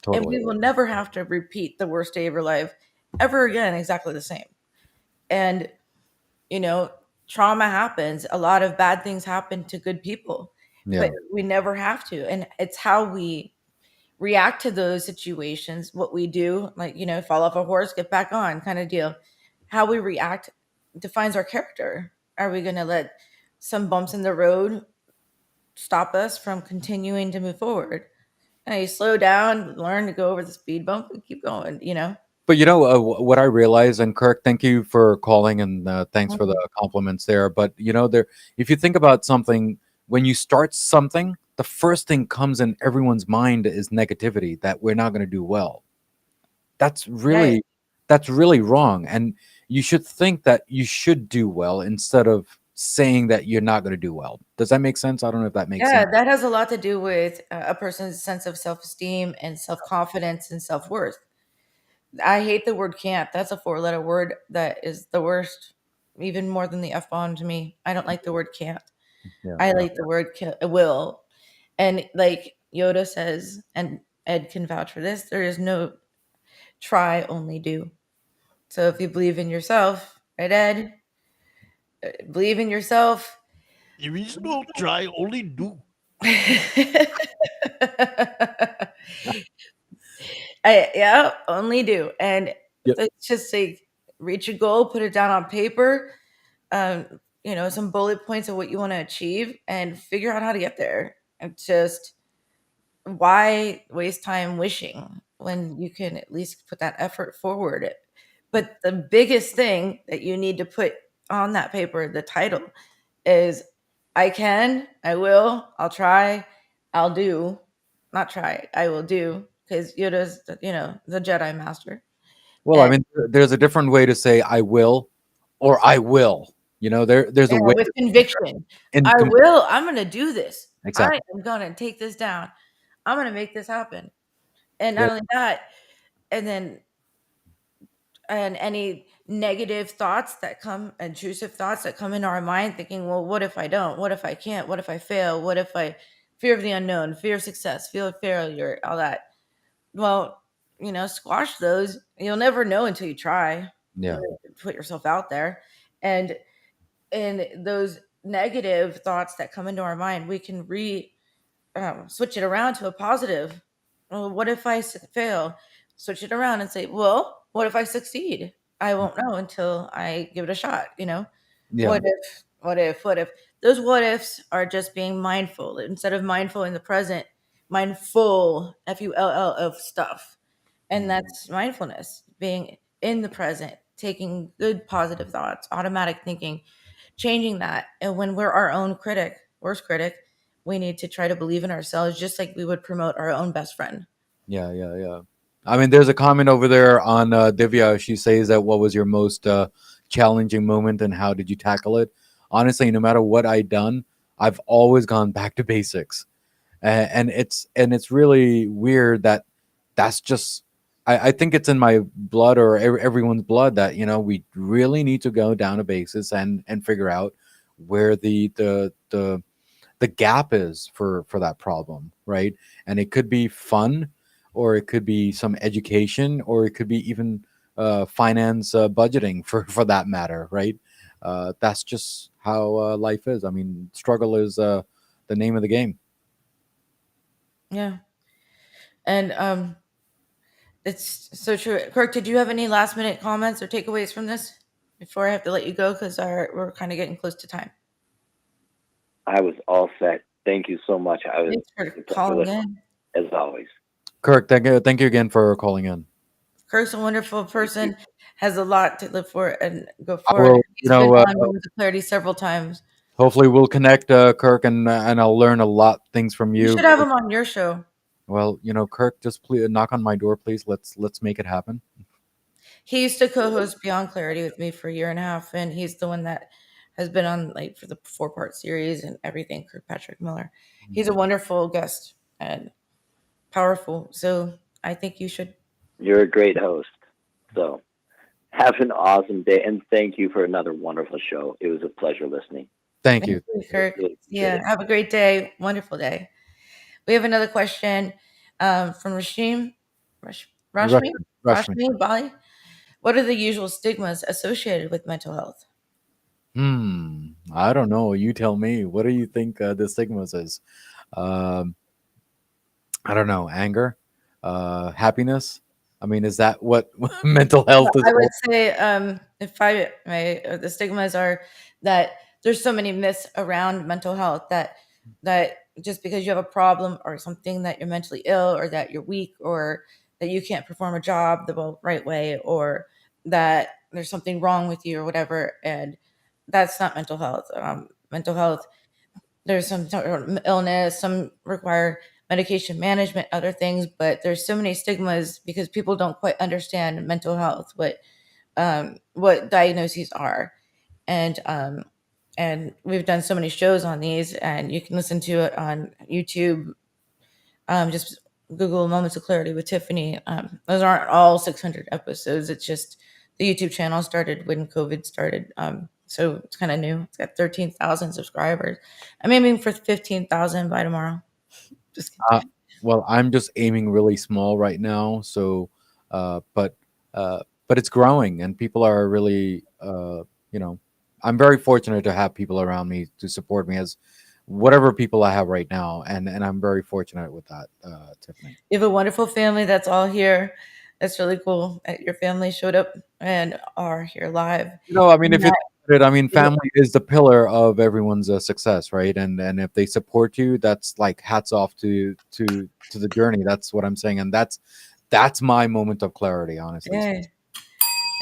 And Totally. we will never have to repeat the worst day of your life ever again exactly the same. And, trauma happens. A lot of bad things happen to good people, Yeah. but we never have to. And it's how we react to those situations, what we do, like, fall off a horse, get back on kind of deal. How we react defines our character. Are we going to let some bumps in the road stop us from continuing to move forward? And you slow down, learn to go over the speed bump and keep going. But what I realized, and Kirk, thank you for calling, and thanks for the compliments there. But if you think about something, when you start something, the first thing comes in everyone's mind is negativity, that we're not going to do well. That's really wrong, and you should think that you should do well instead of saying that you're not going to do well. Does that make sense? I don't know if that makes Yeah, sense. that has a lot to do with a person's sense of self-esteem and self-confidence and self-worth. I hate the word can't. That's a 4-letter word that is the worst, even more than the F-bomb to me. I don't like the word can't. Yeah, I like the word will. And like Yoda says, and Ed can vouch for this, there is no try, only do. So if you believe in yourself, right, Ed? Believe in yourself. There is no try, only do. Only do. And it's just like reach a goal, put it down on paper, some bullet points of what you want to achieve and figure out how to get there. And just why waste time wishing when you can at least put that effort forward? But the biggest thing that you need to put on that paper, the title, is I can, I will, I'll try, I'll do. Not try, I will do. Because Yoda's, the Jedi Master. Well, I mean, there's a different way to say I will, or I will. There's a way with conviction. I'm going to do this. Exactly. I am going to take this down. I'm going to make this happen. And not Yeah. only that, and any negative thoughts that come, intrusive thoughts that come into our mind, thinking, well, what if I don't? What if I can't? What if I fail? What if I fear of the unknown, fear of success, fear of failure, all that? Well, squash those. You'll never know until you try. Yeah. put yourself out there, and those negative thoughts that come into our mind, we can switch it around to a positive. Well, what if I fail? Switch it around and say, well, what if I succeed? I won't know until I give it a shot. Yeah. What if those what ifs are just being mindful instead of mindful in the present, mindful, FULL, of stuff. And that's mindfulness, being in the present, taking good positive thoughts, automatic thinking, changing that. And when we're our own critic, worst critic, we need to try to believe in ourselves just like we would promote our own best friend. Yeah, yeah, yeah. I mean, there's a comment over there on Divya. She says that what was your most challenging moment and how did you tackle it? Honestly, no matter what I done, I've always gone back to basics, and it's really weird that that's just. I think it's in my blood or everyone's blood that we really need to go down to basics and figure out where the gap is for that problem, right? And it could be fun, or it could be some education, or it could be even finance, budgeting for that matter, right? That's just how life is. I mean, struggle is the name of the game. Yeah. And it's so true. Kirk, did you have any last minute comments or takeaways from this before I have to let you go? Because we're kind of getting close to time. I was all set. Thank you so much. I was Thanks for calling in. as always. Kirk, thank you again for calling in. Kirk's a wonderful person, has a lot to live for and go I forward. will, He's been on Moments of Clarity several times. hopefully we'll connect, Kirk, and I'll learn a lot things from You you. should have him on your show. Well, Kirk, just please knock on my door, please. Let's make it happen. He used to co-host Beyond Clarity with me for a year and a half, and he's the one that has been on for the 4-part series and everything. Kirkpatrick Miller. He's a wonderful guest and powerful. So I think you should. You're a great host. So have an awesome day, and thank you for another wonderful show. It was a pleasure listening. Thank you, Kirk. Yeah, have a great day. Wonderful day. We have another question from Rashmi Bali. What are the usual stigmas associated with mental health? I don't know. You tell me. What do you think the stigmas is? Um, I don't know. Anger, happiness. I mean, is that what mental health is? I would say, the stigmas are that there's so many myths around mental health that just because you have a problem or something, that you're mentally ill or that you're weak or that you can't perform a job the right way or that there's something wrong with you or whatever. And that's not mental health. Mental health, there's some illness, some require medication management, other things, but there's so many stigmas because people don't quite understand mental health, what diagnoses are. And we've done so many shows on these, and you can listen to it on YouTube. Just Google Moments of Clarity with Tiffany. Those aren't all 600 episodes. It's just the YouTube channel started when COVID started. So it's kind of new. It's got 13,000 subscribers. I'm aiming for 15,000 by tomorrow. Just Well, I'm just aiming really small right now. So, but it's growing, and people are really, I'm very fortunate to have people around me to support me as whatever people I have right now, and I'm very fortunate with that, Tiffany. You have a wonderful family that's all here. That's really cool that your family showed up and are here live. I mean, if you think about it, I mean, family is the pillar of everyone's success, right? And if they support you, that's like hats off to the journey. That's what I'm saying, and that's my moment of clarity, honestly. Yeah.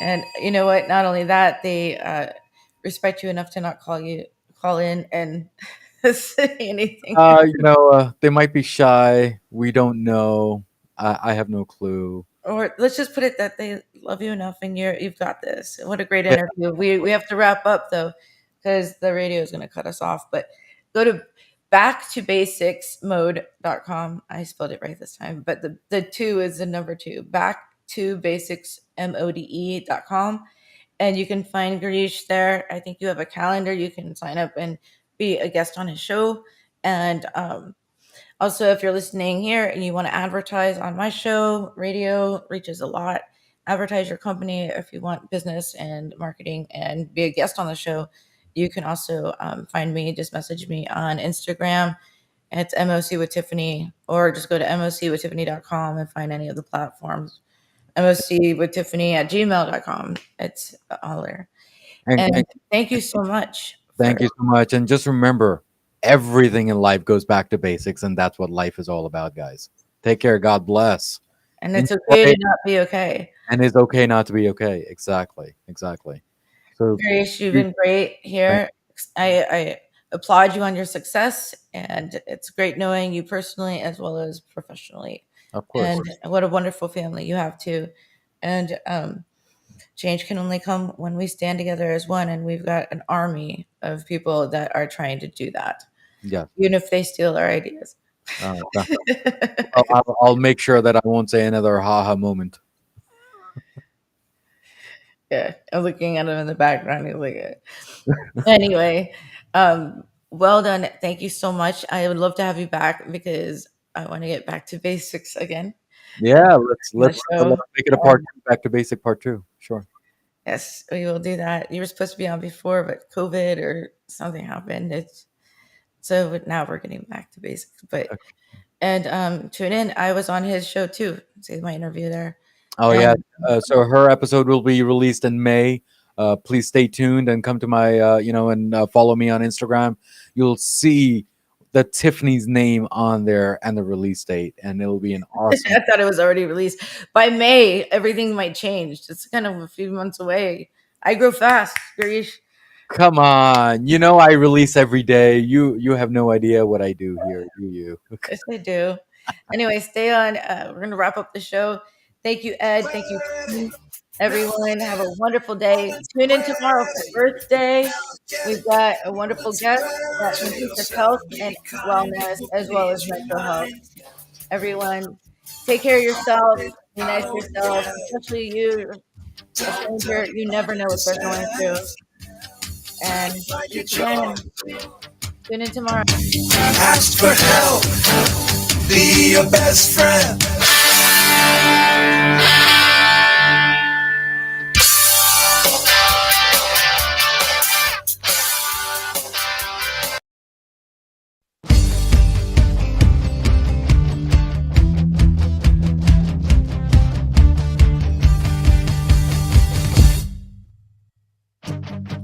And you know what? Not only that, they respect you enough to not call in and say anything. They might be shy. We don't know. I have no clue. Or let's just put it that they love you enough and you've got this. What a great Yeah. interview. We have to wrap up though, because the radio is going to cut us off. But go to backtobasicsmode.com. I spelled it right this time, but the 2 is the number 2. Backtobasicsmode.com. And you can find Girish there. I think you have a calendar. You can sign up and be a guest on his show. And also, if you're listening here and you want to advertise on my show, radio reaches a lot. advertise your company, if you want business and marketing and be a guest on the show, you can also find me. Just message me on Instagram. It's MOC with Tiffany, or just go to mocwithtiffany.com and find any of the platforms. mocwithtiffany@gmail.com. It's all there. And thank you so much. Thank you so much. And just remember, everything in life goes back to basics, and that's what life is all about, guys. Take care. God bless. And it's okay to not be okay. And it's okay not to be okay. Exactly. So, Garish, you've been great here. I applaud you on your success, and it's great knowing you personally as well as professionally. Of course. And what a wonderful family you have too. And change can only come when we stand together as one, and we've got an army of people that are trying to do that. Yeah. Even if they steal our ideas. I'll make sure that I won't say another haha moment. Yeah, I'm looking at him in the background. He's like, anyway, well done. Thank you so much. I would love to have you back because I want to get back to basics again. Yeah, let's make it a part two, back to basic part 2. Sure. Yes, we will do that. You were supposed to be on before, but COVID or something happened. So now we're getting back to basics. But and tune in. I was on his show too. See my interview there. Oh yeah. So her episode will be released in May. Please stay tuned and come to my and follow me on Instagram. You'll see the Tiffany's name on there and the release date, and it'll be an awesome. I thought it was already released. By May, everything might change. It's kind of a few months away. I grow fast, Girish. Come on, I release every day. You have no idea what I do here, do you? Yes, I do. Anyway, stay on. We're gonna wrap up the show. Thank you, Ed. Thank you, everyone. Have a wonderful day. Tune in tomorrow for Earth Day. We've got a wonderful guest that includes health and wellness as well as mental health. Everyone, take care of yourself. Be nice to yourself, especially you, a stranger. You never know what they're going through. And again, tune in tomorrow. Ask for help. Be your best friend.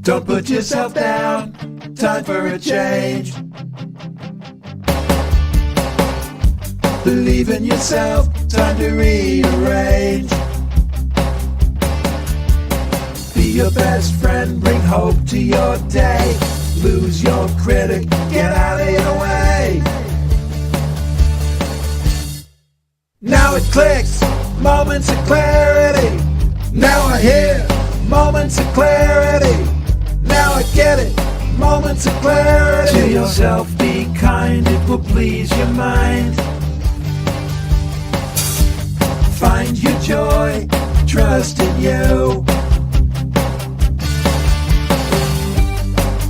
Don't put yourself down, time for a change. Believe in yourself, time to rearrange. Be your best friend, bring hope to your day. Lose your critic, get out of your way. Now it clicks, moments of clarity. Now I hear moments of clarity. Now I get it, moments of clarity. To yourself be kind, it will please your mind. Find your joy, trust in you.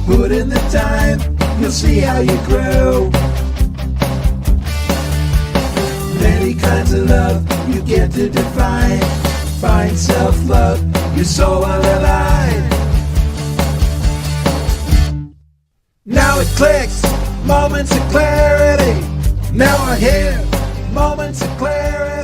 Put in the time, you'll see how you grow. Many kinds of love you get to define. Find self-love, your soul will align. Now it clicks, moments of clarity. Now I hear moments of clarity.